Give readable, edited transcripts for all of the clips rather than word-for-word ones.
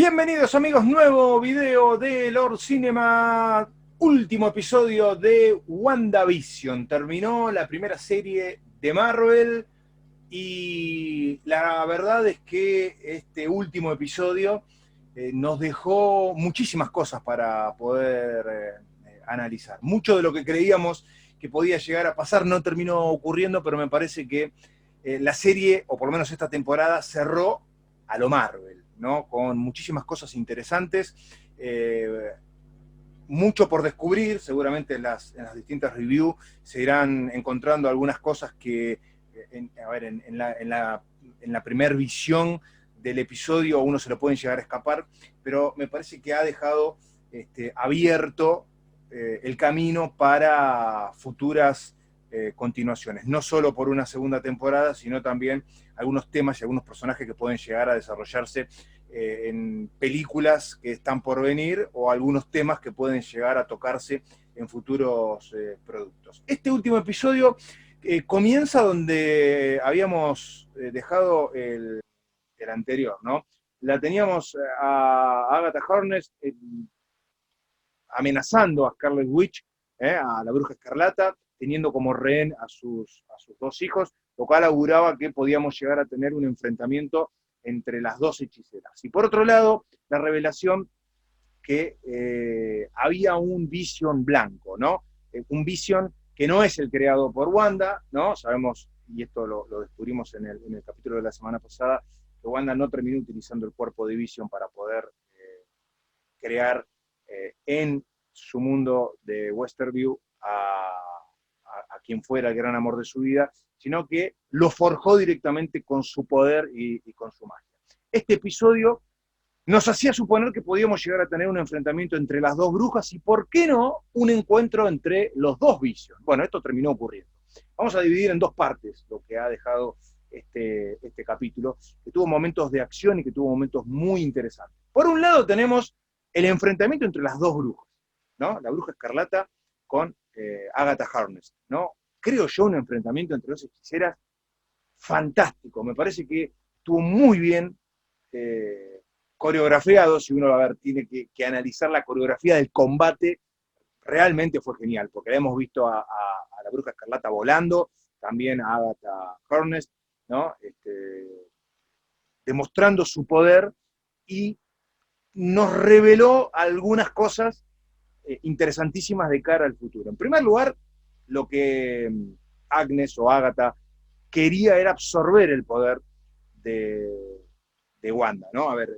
Bienvenidos amigos, nuevo video de Lord Cinema, último episodio de WandaVision. Terminó la primera serie de Marvel y la verdad es que este último episodio nos dejó muchísimas cosas para poder analizar. Mucho de lo que creíamos que podía llegar a pasar no terminó ocurriendo, pero me parece que la serie, o por lo menos esta temporada, cerró a lo Marvel, ¿no? Con muchísimas cosas interesantes, mucho por descubrir. Seguramente en las distintas reviews se irán encontrando algunas cosas que, en la primera visión del episodio a uno se lo pueden llegar a escapar, pero me parece que ha dejado abierto el camino para futuras continuaciones, no solo por una segunda temporada, sino también algunos temas y algunos personajes que pueden llegar a desarrollarse en películas que están por venir, o algunos temas que pueden llegar a tocarse en futuros productos. Este último episodio comienza donde habíamos dejado el anterior, ¿no? La teníamos a Agatha Harkness amenazando a Scarlet Witch, a la Bruja Escarlata, teniendo como rehén a sus dos hijos, lo cual auguraba que podíamos llegar a tener un enfrentamiento entre las dos hechiceras. Y por otro lado, la revelación que había un Vision blanco, ¿no? Un Vision que no es el creado por Wanda, ¿no? Sabemos, y esto lo descubrimos en el capítulo de la semana pasada, que Wanda no terminó utilizando el cuerpo de Vision para poder crear en su mundo de Westerview a quien fuera el gran amor de su vida, sino que lo forjó directamente con su poder y con su magia. Este episodio nos hacía suponer que podíamos llegar a tener un enfrentamiento entre las dos brujas y, ¿por qué no?, un encuentro entre los dos Vision. Bueno, esto terminó ocurriendo. Vamos a dividir en dos partes lo que ha dejado este capítulo, que tuvo momentos de acción y que tuvo momentos muy interesantes. Por un lado tenemos el enfrentamiento entre las dos brujas, ¿no? La Bruja Escarlata con Agatha Harkness, ¿no? Creo yo un enfrentamiento entre dos hechiceras fantástico. Me parece que estuvo muy bien coreografiado. Si uno, a ver, tiene que analizar la coreografía del combate, realmente fue genial, porque la hemos visto a la Bruja Escarlata volando, también a Agatha Harkness, ¿no? Demostrando su poder, y nos reveló algunas cosas interesantísimas de cara al futuro. En primer lugar, lo que Agnes o Agatha quería era absorber el poder de Wanda, ¿no? A ver,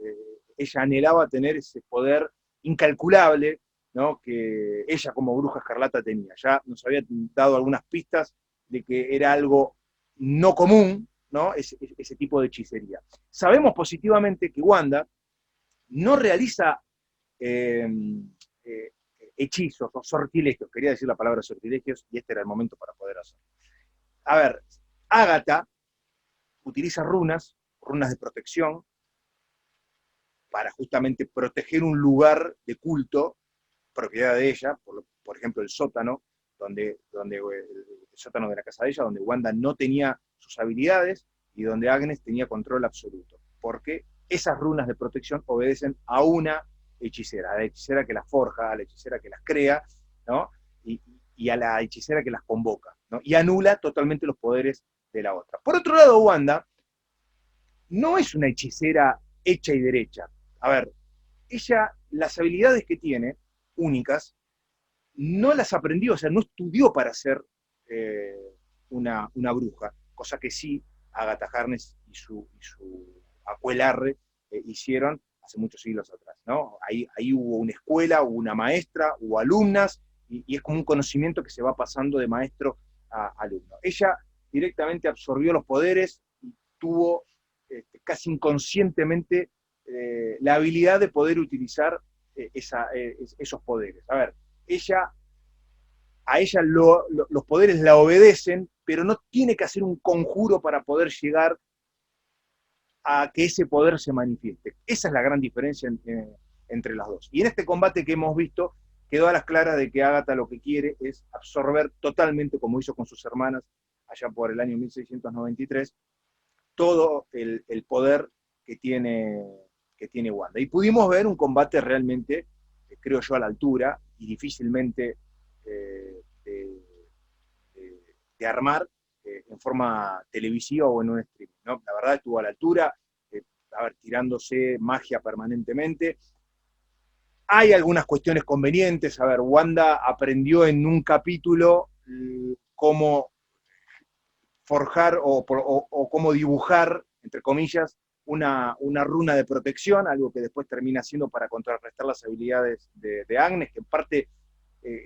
ella anhelaba tener ese poder incalculable, ¿no?, que ella como Bruja Escarlata tenía. Ya nos había dado algunas pistas de que era algo no común, ¿no?, ese tipo de hechicería. Sabemos positivamente que Wanda no realiza eh, eh, hechizos o sortilegios, quería decir la palabra sortilegios, y este era el momento para poder hacerlo. A ver, Agatha utiliza runas de protección, para justamente proteger un lugar de culto, propiedad de ella, por ejemplo el sótano, el sótano de la casa de ella, donde Wanda no tenía sus habilidades y donde Agnes tenía control absoluto, porque esas runas de protección obedecen a una hechicera, a la hechicera que las forja, a la hechicera que las crea, ¿no? y a la hechicera que las convoca, ¿no? Y anula totalmente los poderes de la otra. Por otro lado, Wanda no es una hechicera hecha y derecha. A ver, ella, las habilidades que tiene, únicas, no las aprendió, o sea, no estudió para ser eh, una bruja, cosa que sí Agatha Harkness y su aquelarre hicieron hace muchos siglos atrás, ¿no? Ahí hubo una escuela, hubo una maestra, hubo alumnas, y es como un conocimiento que se va pasando de maestro a alumno. Ella directamente absorbió los poderes y tuvo casi inconscientemente la habilidad de poder utilizar esos poderes. A ver, a ella los poderes la obedecen, pero no tiene que hacer un conjuro para poder llegar a que ese poder se manifieste. Esa es la gran diferencia entre las dos. Y en este combate que hemos visto, quedó a las claras de que Agatha lo que quiere es absorber totalmente, como hizo con sus hermanas allá por el año 1693, todo el poder que tiene que tiene Wanda. Y pudimos ver un combate realmente, creo yo, a la altura y difícilmente de armar en forma televisiva o en un streaming, ¿no? La verdad estuvo a la altura, a ver, tirándose magia permanentemente. Hay algunas cuestiones convenientes, a ver, Wanda aprendió en un capítulo cómo forjar o cómo dibujar, entre comillas, una runa de protección, algo que después termina siendo para contrarrestar las habilidades de Agnes, que en parte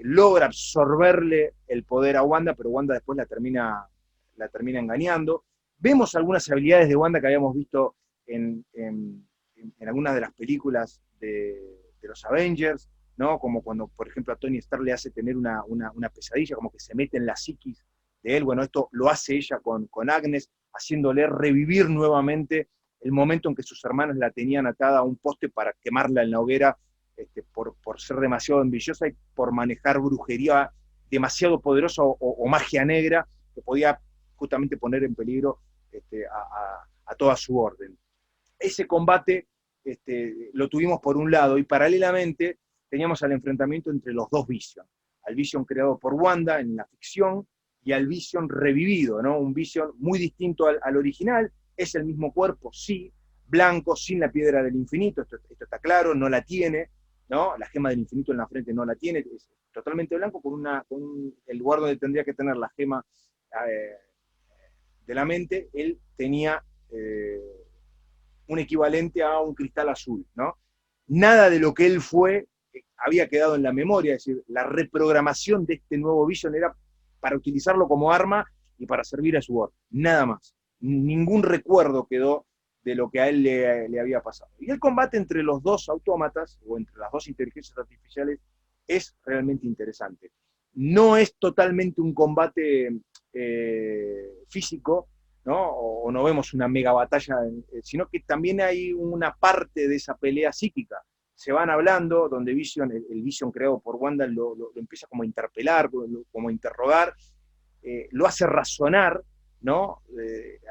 logra absorberle el poder a Wanda, pero Wanda después la termina engañando. Vemos algunas habilidades de Wanda que habíamos visto en algunas de las películas de los Avengers, ¿no? Como cuando, por ejemplo, a Tony Stark le hace tener una pesadilla, como que se mete en la psiquis de él. Bueno, esto lo hace ella con Agnes, haciéndole revivir nuevamente el momento en que sus hermanos la tenían atada a un poste para quemarla en la hoguera, por ser demasiado ambiciosa y por manejar brujería demasiado poderosa o magia negra que podía justamente poner en peligro a toda su orden. Ese combate lo tuvimos por un lado y paralelamente teníamos al enfrentamiento entre los dos Vision, al Vision creado por Wanda en la ficción y al Vision revivido, ¿no? Un Vision muy distinto al original, es el mismo cuerpo, sí, blanco, sin la piedra del infinito, esto está claro, no la tiene, ¿no? La gema del infinito en la frente no la tiene, es totalmente blanco con el lugar donde tendría que tener la gema de la mente, él tenía un equivalente a un cristal azul, ¿no? Nada de lo que él fue había quedado en la memoria, es decir, la reprogramación de este nuevo Vision era para utilizarlo como arma y para servir a su orden, nada más. Ningún recuerdo quedó de lo que a él le había pasado. Y el combate entre los dos autómatas, o entre las dos inteligencias artificiales, es realmente interesante. No es totalmente un combate físico, ¿no? O no vemos una mega batalla, sino que también hay una parte de esa pelea psíquica. Se van hablando, donde Vision, el Vision creado por Wanda lo empieza como a interpelar, como a interrogar, lo hace razonar, ¿no?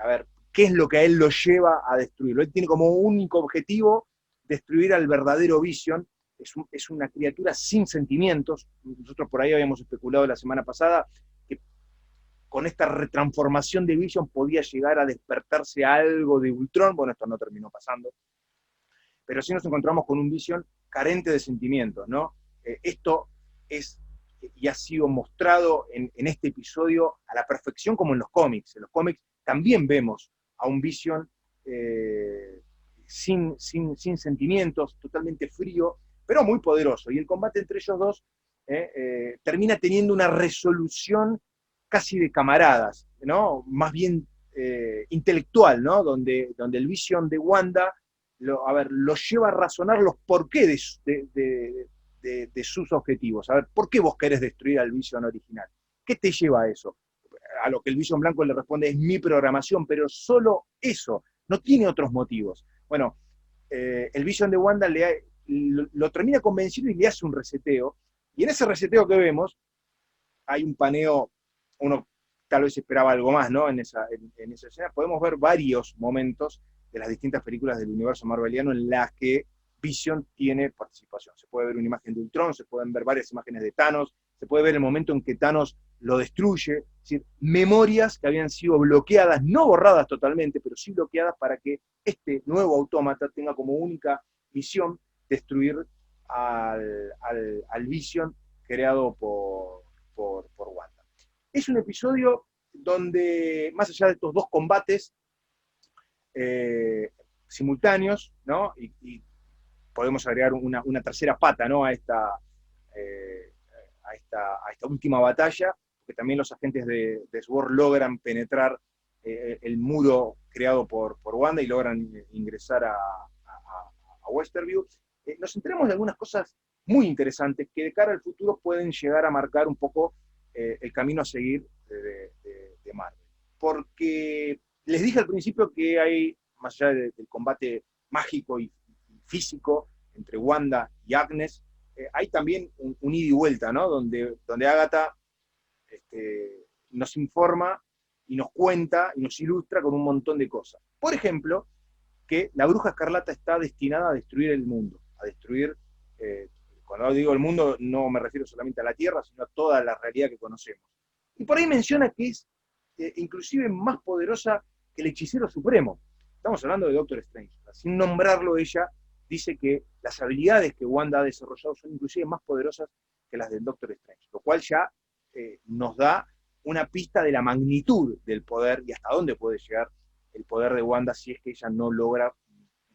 A ver, ¿qué es lo que a él lo lleva a destruirlo? Él tiene como único objetivo destruir al verdadero Vision. Es una criatura sin sentimientos. Nosotros por ahí habíamos especulado la semana pasada que con esta retransformación de Vision podía llegar a despertarse algo de Ultron. Bueno, esto no terminó pasando. Pero sí nos encontramos con un Vision carente de sentimientos, ¿no? Esto es y ha sido mostrado en este episodio a la perfección como en los cómics. En los cómics también vemos a un Vision sin sentimientos, totalmente frío, pero muy poderoso. Y el combate entre ellos dos termina teniendo una resolución casi de camaradas, ¿no? Más bien intelectual, ¿no? Donde el Vision de Wanda lo lleva a razonar los porqués de sus objetivos. A ver, ¿por qué vos querés destruir al Vision original? ¿Qué te lleva a eso? A lo que el Vision blanco le responde, es mi programación, pero solo eso, no tiene otros motivos. Bueno, el Vision de Wanda lo termina convencido y le hace un reseteo, y en ese reseteo que vemos, hay un paneo, uno tal vez esperaba algo más, ¿no? En esa escena podemos ver varios momentos de las distintas películas del universo marveliano en las que Vision tiene participación. Se puede ver una imagen de Ultron, se pueden ver varias imágenes de Thanos, se puede ver el momento en que Thanos lo destruye, es decir, memorias que habían sido bloqueadas, no borradas totalmente, pero sí bloqueadas para que este nuevo autómata tenga como única misión destruir al Vision creado por Wanda. Es un episodio donde, más allá de estos dos combates simultáneos, ¿no? Y podemos agregar una tercera pata, ¿no? A esta última batalla, porque también los agentes de SWORD logran penetrar el muro creado por Wanda y logran ingresar a Westerview. Nos enteramos de algunas cosas muy interesantes que de cara al futuro pueden llegar a marcar un poco el camino a seguir de Marvel. Porque les dije al principio que hay, más allá del combate mágico y físico entre Wanda y Agnes, hay también un ida y vuelta, ¿no? Donde Agatha nos informa y nos cuenta y nos ilustra con un montón de cosas. Por ejemplo, que la bruja escarlata está destinada a destruir el mundo, a destruir, cuando digo el mundo no me refiero solamente a la Tierra, sino a toda la realidad que conocemos. Y por ahí menciona que es inclusive más poderosa que el hechicero supremo. Estamos hablando de Doctor Strange. Sin nombrarlo, ella dice que las habilidades que Wanda ha desarrollado son inclusive más poderosas que las del Doctor Strange, lo cual ya nos da una pista de la magnitud del poder y hasta dónde puede llegar el poder de Wanda si es que ella no logra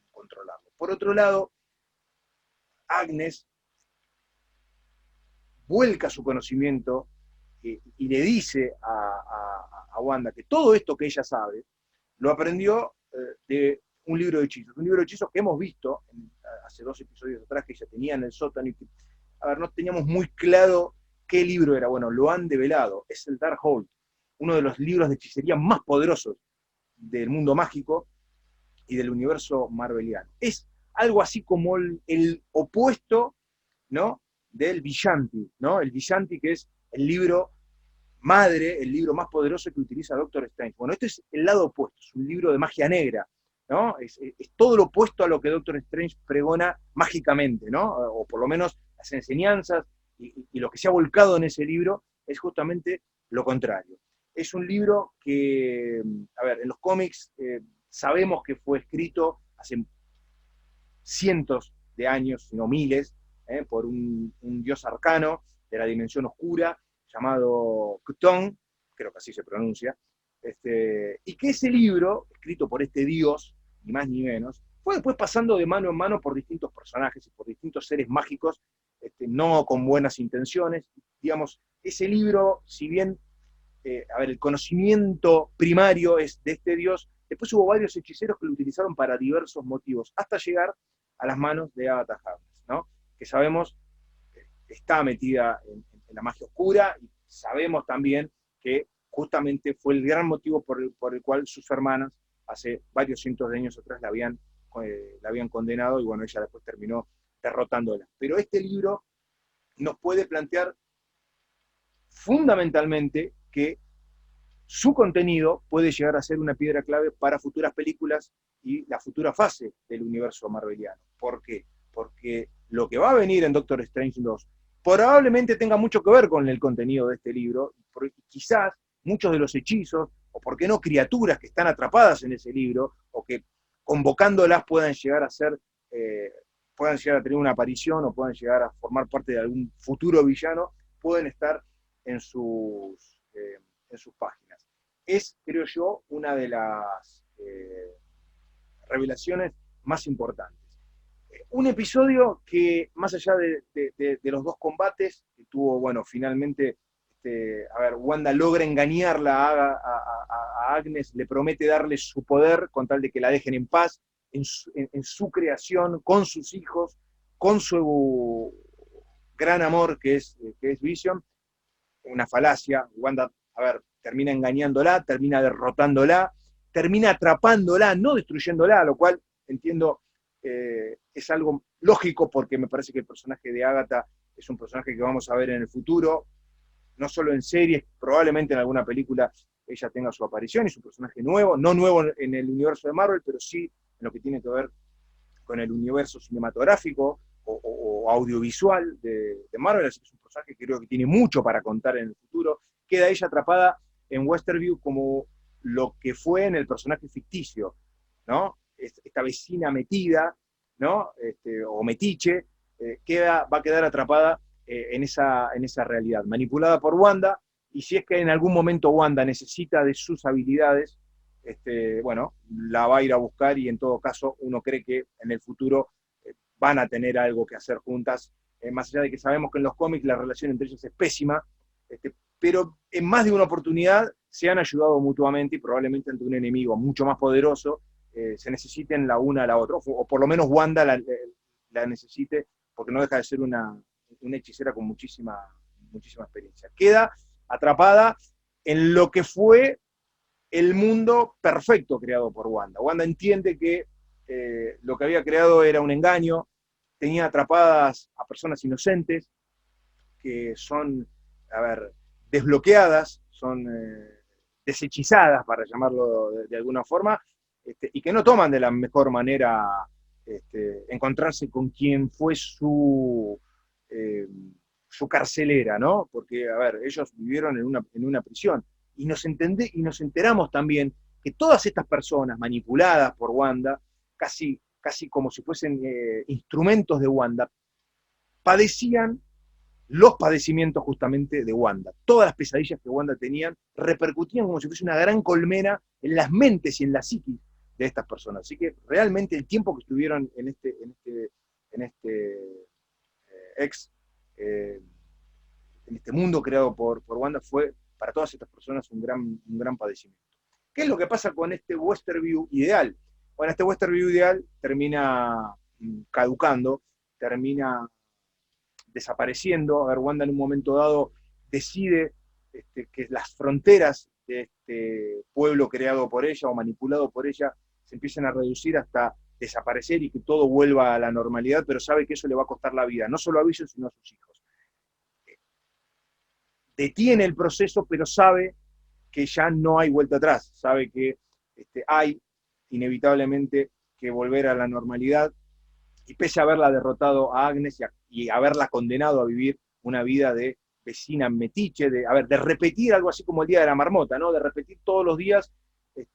controlarlo. Por otro lado, Agnes vuelca su conocimiento y le dice a Wanda que todo esto que ella sabe lo aprendió de un libro de hechizos. Un libro de hechizos que hemos visto hace 2 episodios atrás que ella tenía en el sótano y que, a ver, no teníamos muy claro qué libro era. Bueno, lo han develado. Es el Darkhold, uno de los libros de hechicería más poderosos del mundo mágico y del universo marveliano. Es algo así como el opuesto, ¿no?, del Vishanti, ¿no? El Vishanti, que es el libro madre, el libro más poderoso que utiliza Doctor Strange. Bueno, esto es el lado opuesto, es un libro de magia negra, ¿no? Es todo lo opuesto a lo que Doctor Strange pregona mágicamente, ¿no? O por lo menos las enseñanzas y lo que se ha volcado en ese libro es justamente lo contrario. Es un libro que, a ver, en los cómics sabemos que fue escrito hace cientos de años, si no miles, por un dios arcano de la dimensión oscura, llamado Cthon, creo que así se pronuncia, y que ese libro, escrito por este dios, ni más ni menos, fue después pasando de mano en mano por distintos personajes y por distintos seres mágicos, no con buenas intenciones. Digamos, ese libro, si bien, a ver, el conocimiento primario es de este dios, después hubo varios hechiceros que lo utilizaron para diversos motivos, hasta llegar a las manos de Agatha Harkness, ¿no? Que sabemos está metida en la magia oscura, y sabemos también que justamente fue el gran motivo por el cual sus hermanas, hace varios cientos de años atrás, la habían condenado, y bueno, ella después terminó derrotándola. Pero este libro nos puede plantear fundamentalmente que su contenido puede llegar a ser una piedra clave para futuras películas y la futura fase del universo marveliano. ¿Por qué? Porque lo que va a venir en Doctor Strange 2 probablemente tenga mucho que ver con el contenido de este libro, porque quizás muchos de los hechizos, o por qué no criaturas que están atrapadas en ese libro, o que convocándolas puedan llegar a ser, puedan llegar a tener una aparición, o puedan llegar a formar parte de algún futuro villano, pueden estar en sus páginas. Es, creo yo, una de las revelaciones más importantes. Un episodio que, más allá de los 2 combates, que tuvo, bueno, finalmente, a ver, Wanda logra engañarla a Agnes, le promete darle su poder con tal de que la dejen en paz, en su creación, con sus hijos, con su gran amor que es Vision. Una falacia. Wanda, a ver, termina engañándola, termina derrotándola, termina atrapándola, no destruyéndola, lo cual entiendo es algo lógico, porque me parece que el personaje de Agatha es un personaje que vamos a ver en el futuro, no solo en series, probablemente en alguna película ella tenga su aparición, y su personaje nuevo, no nuevo en el universo de Marvel, pero sí en lo que tiene que ver con el universo cinematográfico o audiovisual de Marvel. Así que es un personaje que creo que tiene mucho para contar en el futuro. Queda ella atrapada en Westerview como lo que fue en el personaje ficticio, ¿no? Esta vecina metida, ¿no? O metiche, va a quedar atrapada en esa realidad, manipulada por Wanda, y si es que en algún momento Wanda necesita de sus habilidades, bueno, la va a ir a buscar, y en todo caso uno cree que en el futuro van a tener algo que hacer juntas, más allá de que sabemos que en los cómics la relación entre ellas es pésima, pero en más de una oportunidad se han ayudado mutuamente, y probablemente ante un enemigo mucho más poderoso se necesiten la una a la otra, o por lo menos Wanda la necesite, porque no deja de ser una hechicera con muchísima experiencia. Queda atrapada en lo que fue el mundo perfecto creado por Wanda. Wanda entiende que lo que había creado era un engaño, tenía atrapadas a personas inocentes que son, a ver, desbloqueadas, son desechizadas, para llamarlo de alguna forma, y que no toman de la mejor manera encontrarse con quien fue eh, su carcelera, ¿no? Porque, a ver, ellos vivieron en una prisión, y nos enteramos también que todas estas personas manipuladas por Wanda, casi como si fuesen instrumentos de Wanda, padecían los padecimientos justamente de Wanda. Todas las pesadillas que Wanda tenían repercutían como si fuese una gran colmena en las mentes y en la psiquis de estas personas. Así que realmente el tiempo que estuvieron ex, eh, en este mundo creado por Wanda fue para todas estas personas un gran padecimiento. ¿Qué es lo que pasa con este Westerview ideal? Bueno, este Westerview ideal termina caducando, termina desapareciendo. A ver, Wanda en un momento dado decide que las fronteras de este pueblo creado por ella o manipulado por ella se empiecen a reducir hasta desaparecer y que todo vuelva a la normalidad, pero sabe que eso le va a costar la vida, no solo a Vision, sino a sus hijos. Detiene el proceso, pero sabe que ya no hay vuelta atrás, sabe que hay inevitablemente que volver a la normalidad, y pese a haberla derrotado a Agnes y haberla condenado a vivir una vida de vecina metiche, de repetir algo así como el Día de la Marmota, ¿no? De repetir todos los días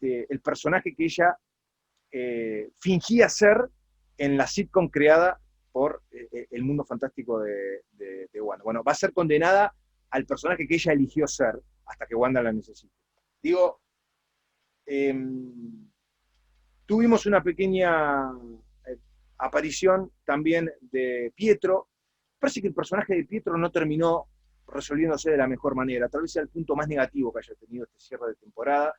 el personaje que ella fingía ser en la sitcom creada por el mundo fantástico de Wanda. Bueno, va a ser condenada al personaje que ella eligió ser hasta que Wanda la necesite. Digo, eh, tuvimos una pequeña aparición también de Pietro. Parece que el personaje de Pietro no terminó resolviéndose de la mejor manera, tal vez sea el punto más negativo que haya tenido este cierre de temporada,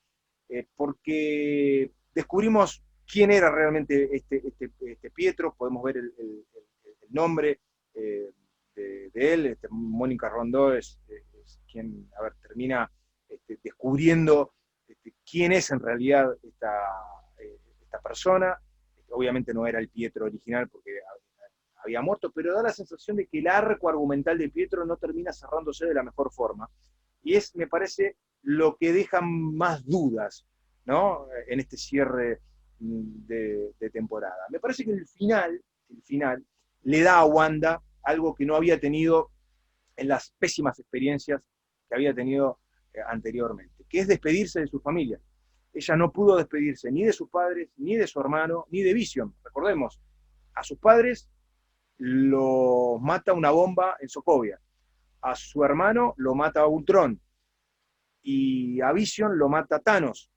porque descubrimos quién era realmente este Pietro, podemos ver el nombre de él, Mónica Rondó es quien, a ver, termina descubriendo quién es en realidad esta persona. Obviamente no era el Pietro original porque había muerto, pero da la sensación de que el arco argumental de Pietro no termina cerrándose de la mejor forma. Y es, me parece, lo que deja más dudas, ¿no? En este cierre de temporada. Me parece que el final le da a Wanda algo que no había tenido en las pésimas experiencias que había tenido anteriormente, que es despedirse de su familia. Ella no pudo despedirse ni de sus padres, ni de su hermano, ni de Vision. Recordemos, a sus padres lo mata una bomba en Sokovia, a su hermano lo mata Ultron, y a Vision lo mata Thanos.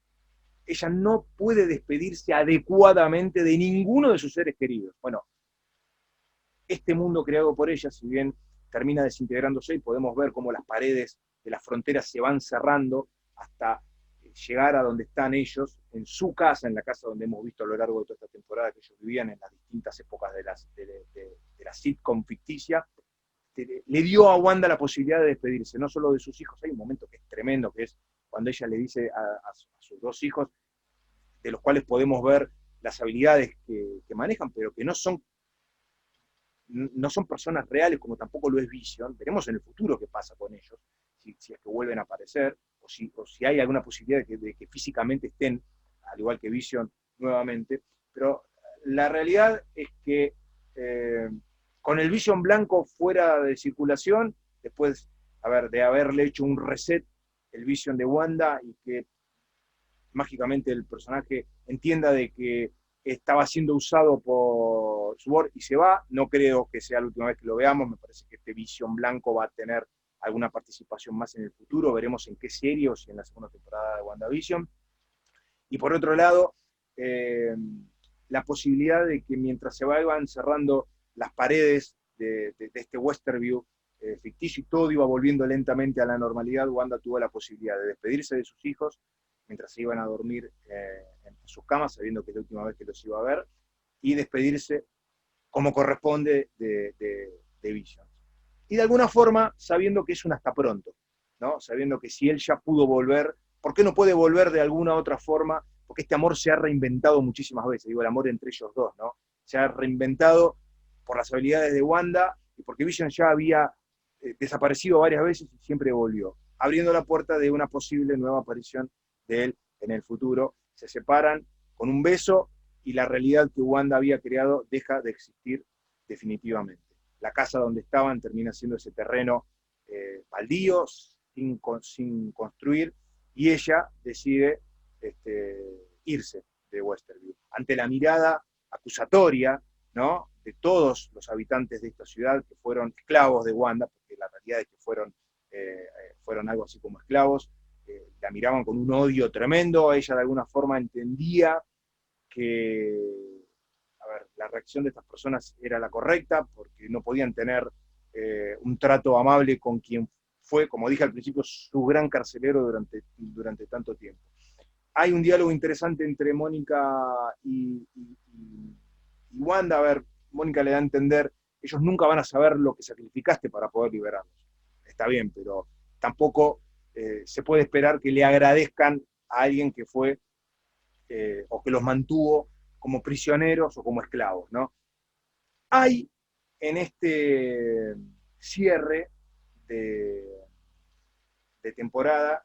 Ella no puede despedirse adecuadamente de ninguno de sus seres queridos. Bueno, este mundo creado por ella, si bien termina desintegrándose y podemos ver cómo las paredes de las fronteras se van cerrando hasta llegar a donde están ellos, en su casa, en la casa donde hemos visto a lo largo de toda esta temporada que ellos vivían en las distintas épocas de la sitcom ficticia, le dio a Wanda la posibilidad de despedirse, no solo de sus hijos. Hay un momento que es tremendo, que es cuando ella le dice a sus dos hijos, de los cuales podemos ver las habilidades que manejan, pero que no son personas reales, como tampoco lo es Vision. Veremos en el futuro qué pasa con ellos, si es que vuelven a aparecer, o si hay alguna posibilidad de que físicamente estén, al igual que Vision, nuevamente. Pero la realidad es que con el Vision blanco fuera de circulación, después de haberle hecho un reset el Vision de Wanda, y que mágicamente el personaje entienda de que estaba siendo usado por Sword y se va. No creo que sea la última vez que lo veamos, me parece que este Vision blanco va a tener alguna participación más en el futuro, veremos en qué serie o si en la segunda temporada de WandaVision. Y por otro lado, la posibilidad de que mientras se vayan cerrando las paredes de este Westerview ficticio y todo iba volviendo lentamente a la normalidad, Wanda tuvo la posibilidad de despedirse de sus hijos mientras se iban a dormir en sus camas, sabiendo que es la última vez que los iba a ver, y despedirse como corresponde de Vision. Y de alguna forma, sabiendo que es un hasta pronto, ¿no? Sabiendo que si él ya pudo volver, ¿por qué no puede volver de alguna otra forma? Porque este amor se ha reinventado muchísimas veces, digo, el amor entre ellos dos, ¿no? Se ha reinventado por las habilidades de Wanda y porque Vision ya había desaparecido varias veces y siempre volvió, abriendo la puerta de una posible nueva aparición de él en el futuro. Se separan con un beso, y la realidad que Wanda había creado deja de existir definitivamente. La casa donde estaban termina siendo ese terreno baldío, sin construir, y ella decide irse de Westerview. Ante la mirada acusatoria, ¿no?, de todos los habitantes de esta ciudad que fueron esclavos de Wanda, porque la realidad es que fueron algo así como esclavos, la miraban con un odio tremendo, ella de alguna forma entendía que, a ver, la reacción de estas personas era la correcta, porque no podían tener un trato amable con quien fue, como dije al principio, su gran carcelero durante tanto tiempo. Hay un diálogo interesante entre Mónica y Wanda. A ver, Mónica le da a entender, ellos nunca van a saber lo que sacrificaste para poder liberarlos. Está bien, pero tampoco se puede esperar que le agradezcan a alguien que fue o que los mantuvo como prisioneros o como esclavos, ¿no? Hay en este cierre de, de temporada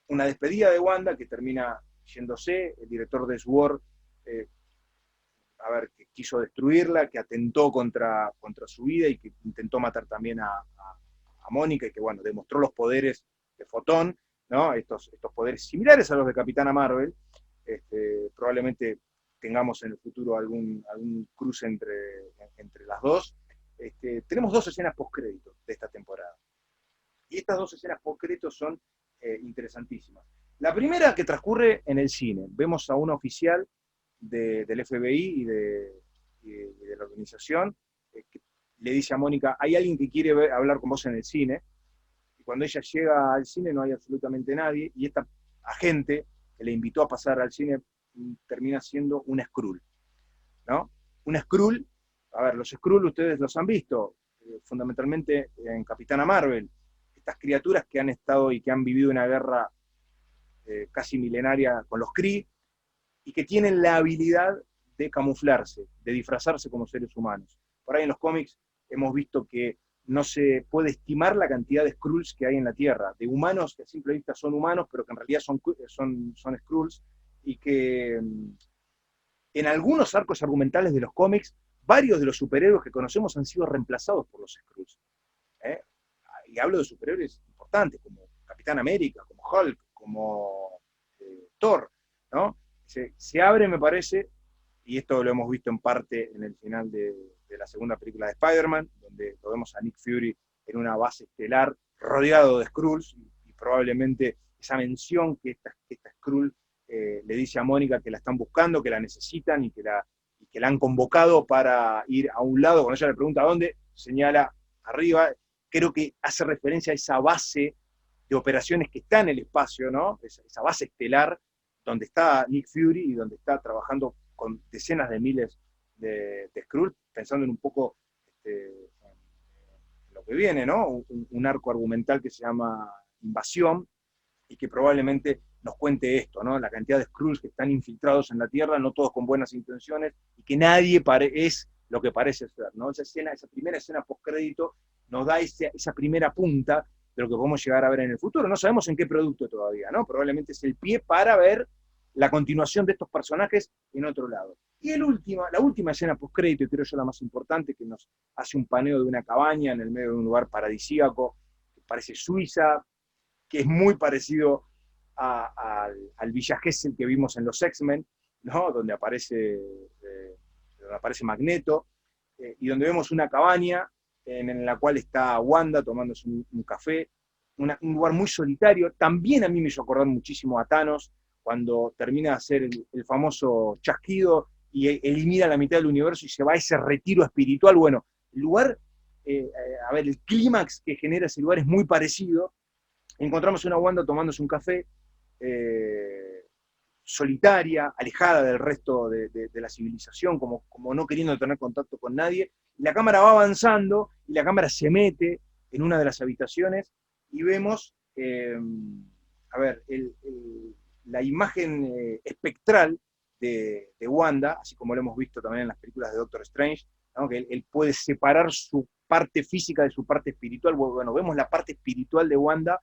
una despedida de Wanda que termina yéndose, el director de SWORD, que quiso destruirla, que atentó contra su vida y que intentó matar también a Mónica, y que, bueno, demostró los poderes de Fotón, ¿no? Estos poderes similares a los de Capitana Marvel. Probablemente tengamos en el futuro algún cruce entre las dos. Tenemos dos escenas postcréditos de esta temporada. Y estas dos escenas postcréditos son interesantísimas. La primera, que transcurre en el cine. Vemos a un oficial del FBI y de la organización que le dice a Mónica, hay alguien que quiere hablar con vos en el cine. Y cuando ella llega al cine no hay absolutamente nadie, y esta agente que le invitó a pasar al cine termina siendo un Skrull, ¿no? Un Skrull, a ver, los Skrull ustedes los han visto, fundamentalmente en Capitana Marvel, estas criaturas que han estado y que han vivido una guerra casi milenaria con los Kree, y que tienen la habilidad de camuflarse, de disfrazarse como seres humanos. Por ahí en los cómics hemos visto que no se puede estimar la cantidad de Skrulls que hay en la Tierra, de humanos que a simple vista son humanos, pero que en realidad son Skrulls, y que en algunos arcos argumentales de los cómics, varios de los superhéroes que conocemos han sido reemplazados por los Skrulls. ¿Eh? Y hablo de superhéroes importantes, como Capitán América, como Hulk, como Thor, ¿no? Se abre, me parece, y esto lo hemos visto en parte en el final de la segunda película de Spider-Man, donde lo vemos a Nick Fury en una base estelar rodeado de Skrulls, y probablemente esa mención que esta Skrull le dice a Mónica que la están buscando, que la necesitan y que la han convocado para ir a un lado. Cuando ella le pregunta a dónde, señala arriba. Creo que hace referencia a esa base de operaciones que está en el espacio, ¿no? Esa base estelar donde está Nick Fury y donde está trabajando con decenas de miles de Skrull, pensando en un poco en lo que viene, ¿no? Un arco argumental que se llama Invasión, y que probablemente nos cuente esto, ¿no? La cantidad de Skrulls que están infiltrados en la Tierra, no todos con buenas intenciones, y que nadie es lo que parece ser, ¿no? Esa primera escena postcrédito nos da esa primera punta de lo que podemos llegar a ver en el futuro. No sabemos en qué producto todavía, ¿no? Probablemente es el pie para ver la continuación de estos personajes en otro lado. Y la última escena postcrédito, y creo yo la más importante, que nos hace un paneo de una cabaña en el medio de un lugar paradisíaco, que parece Suiza, que es muy parecido al Villa Gesell que vimos en los X-Men, ¿no? Donde aparece Magneto, y donde vemos una cabaña en la cual está Wanda tomándose un café, un lugar muy solitario. También a mí me hizo acordar muchísimo a Thanos, cuando termina de hacer el famoso chasquido y elimina la mitad del universo y se va a ese retiro espiritual. Bueno, el lugar, el clímax que genera ese lugar es muy parecido. Encontramos una Wanda tomándose un café, solitaria, alejada del resto de la civilización, como no queriendo tener contacto con nadie. Y la cámara va avanzando y la cámara se mete en una de las habitaciones y vemos la imagen espectral de Wanda, así como lo hemos visto también en las películas de Doctor Strange, ¿no? Que él puede separar su parte física de su parte espiritual. Bueno, vemos la parte espiritual de Wanda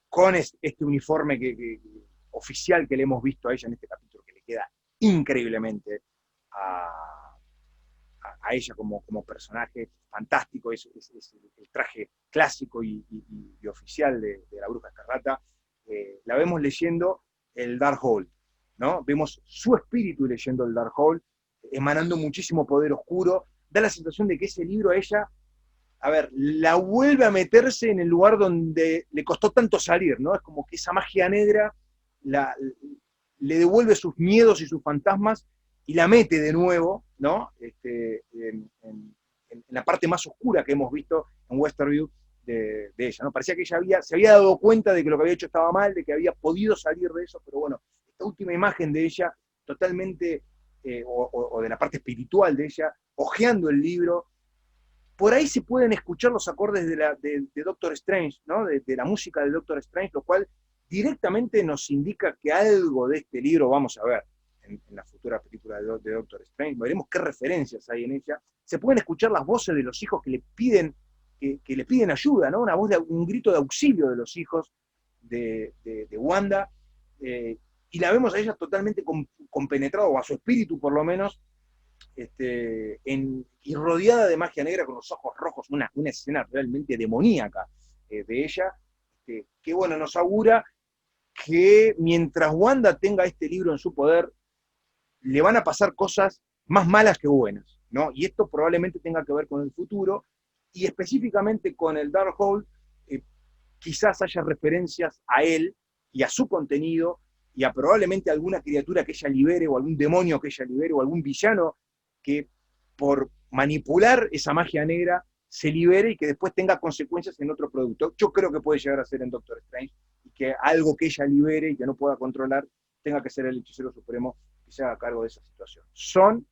con este uniforme oficial que le hemos visto a ella en este capítulo, que le queda increíblemente a ella como personaje fantástico, es el traje clásico y oficial de la Bruja Escarlata. La vemos leyendo el Darkhold, ¿no? Vemos su espíritu leyendo el Darkhold, emanando muchísimo poder oscuro. Da la sensación de que ese libro a ella, a ver, la vuelve a meterse en el lugar donde le costó tanto salir, ¿no? Es como que esa magia negra le devuelve sus miedos y sus fantasmas y la mete de nuevo, ¿no? En la parte más oscura que hemos visto en Westerview de ella, ¿no? Parecía que ella se había dado cuenta de que lo que había hecho estaba mal, de que había podido salir de eso, pero bueno, esta última imagen de ella, totalmente, o de la parte espiritual de ella, hojeando el libro, por ahí se pueden escuchar los acordes de Doctor Strange, ¿no? De la música de Doctor Strange, lo cual directamente nos indica que algo de este libro vamos a ver en la futura película de Doctor Strange. Veremos qué referencias hay en ella. Se pueden escuchar las voces de los hijos que le piden ayuda, ¿no? Un grito de auxilio de los hijos de Wanda, y la vemos a ella totalmente compenetrada, o a su espíritu por lo menos, y rodeada de magia negra con los ojos rojos, una escena realmente demoníaca de ella, que bueno, nos augura que mientras Wanda tenga este libro en su poder, le van a pasar cosas más malas que buenas, ¿no? Y esto probablemente tenga que ver con el futuro, y específicamente con el Darkhold, quizás haya referencias a él y a su contenido, y a probablemente alguna criatura que ella libere, o algún demonio que ella libere, o algún villano que por manipular esa magia negra se libere y que después tenga consecuencias en otro producto. Yo creo que puede llegar a ser en Doctor Strange, y que algo que ella libere y que no pueda controlar tenga que ser el hechicero supremo que se haga cargo de esa situación. Son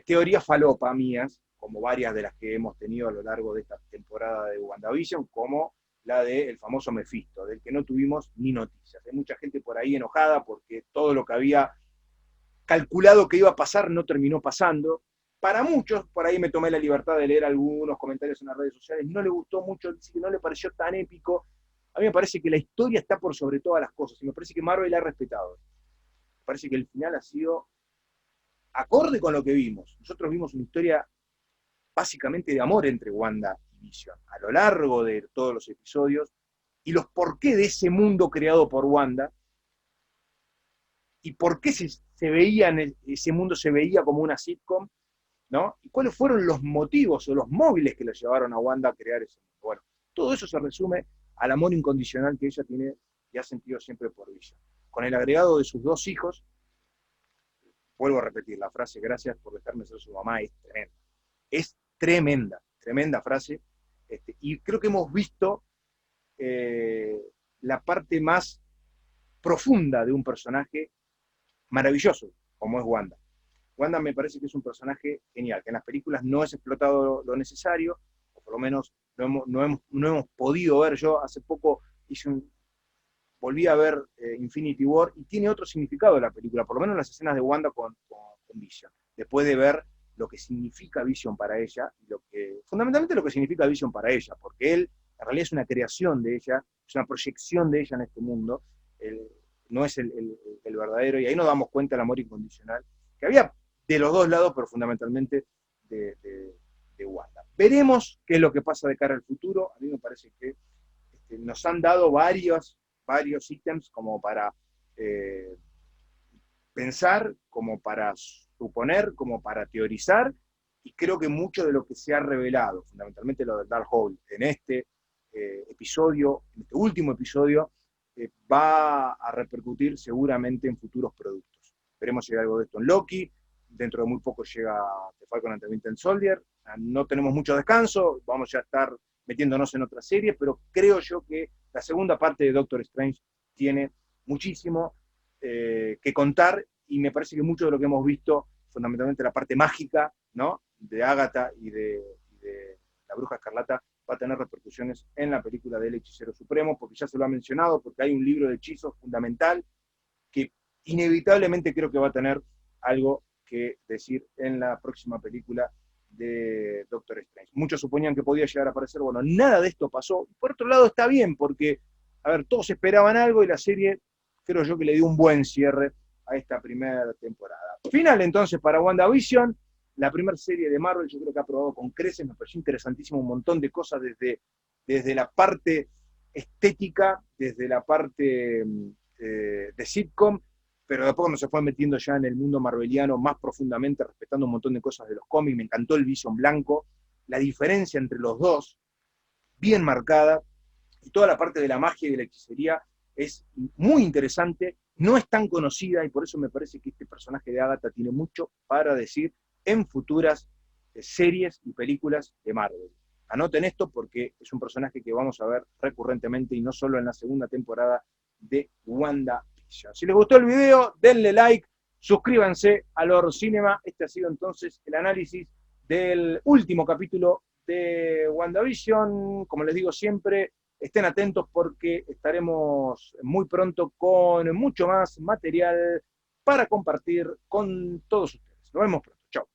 teorías falopa mías, como varias de las que hemos tenido a lo largo de esta temporada de WandaVision, como la del famoso Mephisto, del que no tuvimos ni noticias. Hay mucha gente por ahí enojada porque todo lo que había calculado que iba a pasar no terminó pasando. Para muchos, por ahí me tomé la libertad de leer algunos comentarios en las redes sociales, no le gustó mucho, dice que no le pareció tan épico. A mí me parece que la historia está por sobre todas las cosas, y me parece que Marvel ha respetado. Me parece que el final ha sido acorde con lo que vimos. Nosotros vimos una historia básicamente de amor entre Wanda y Vision, a lo largo de todos los episodios, y los porqué de ese mundo creado por Wanda, y por qué ese mundo se veía como una sitcom, ¿no? Y cuáles fueron los motivos o los móviles que le llevaron a Wanda a crear ese mundo. Bueno, todo eso se resume al amor incondicional que ella tiene y ha sentido siempre por Vision. Con el agregado de sus dos hijos, vuelvo a repetir la frase, gracias por dejarme ser su mamá, es tremenda. Es tremenda, tremenda frase. Y creo que hemos visto la parte más profunda de un personaje maravilloso, como es Wanda. Wanda me parece que es un personaje genial, que en las películas no es explotado lo necesario, o por lo menos no hemos podido ver. Yo hace poco volví a ver Infinity War, y tiene otro significado la película, por lo menos las escenas de Wanda con Vision, después de ver lo que significa Vision para ella, fundamentalmente lo que significa Vision para ella, porque él en realidad es una creación de ella, es una proyección de ella en este mundo, no es el verdadero, y ahí nos damos cuenta del amor incondicional que había de los dos lados, pero fundamentalmente de Wanda. Veremos qué es lo que pasa de cara al futuro. A mí me parece que nos han dado varios ítems como para pensar, como para suponer, como para teorizar, y creo que mucho de lo que se ha revelado, fundamentalmente lo del Darkhold, en este episodio, en este último episodio, va a repercutir seguramente en futuros productos. Veremos si hay algo de esto en Loki, dentro de muy poco llega The Falcon and the Winter Soldier, no tenemos mucho descanso, vamos ya a estar metiéndonos en otra serie, pero creo yo que la segunda parte de Doctor Strange tiene muchísimo que contar, y me parece que mucho de lo que hemos visto, fundamentalmente la parte mágica, ¿no?, de Agatha y de la Bruja Escarlata, va a tener repercusiones en la película del Hechicero Supremo, porque ya se lo ha mencionado, porque hay un libro de hechizos fundamental que inevitablemente creo que va a tener algo que decir en la próxima película de Doctor Strange. Muchos suponían que podía llegar a aparecer, bueno, nada de esto pasó. Por otro lado está bien, porque, a ver, todos esperaban algo y la serie creo yo que le dio un buen cierre a esta primera temporada. Final entonces para WandaVision, la primera serie de Marvel, yo creo que ha probado con creces, me pareció interesantísimo un montón de cosas desde la parte estética, desde la parte de sitcom, pero después cuando se fue metiendo ya en el mundo marveliano más profundamente, respetando un montón de cosas de los cómics, me encantó el Vision blanco, la diferencia entre los dos, bien marcada, y toda la parte de la magia y de la hechicería es muy interesante, no es tan conocida, y por eso me parece que este personaje de Agatha tiene mucho para decir en futuras series y películas de Marvel. Anoten esto porque es un personaje que vamos a ver recurrentemente y no solo en la segunda temporada de WandaVision. Si les gustó el video, denle like, suscríbanse a Lord Cinema. Este ha sido entonces el análisis del último capítulo de WandaVision. Como les digo siempre, estén atentos porque estaremos muy pronto con mucho más material para compartir con todos ustedes. Nos vemos pronto. Chao.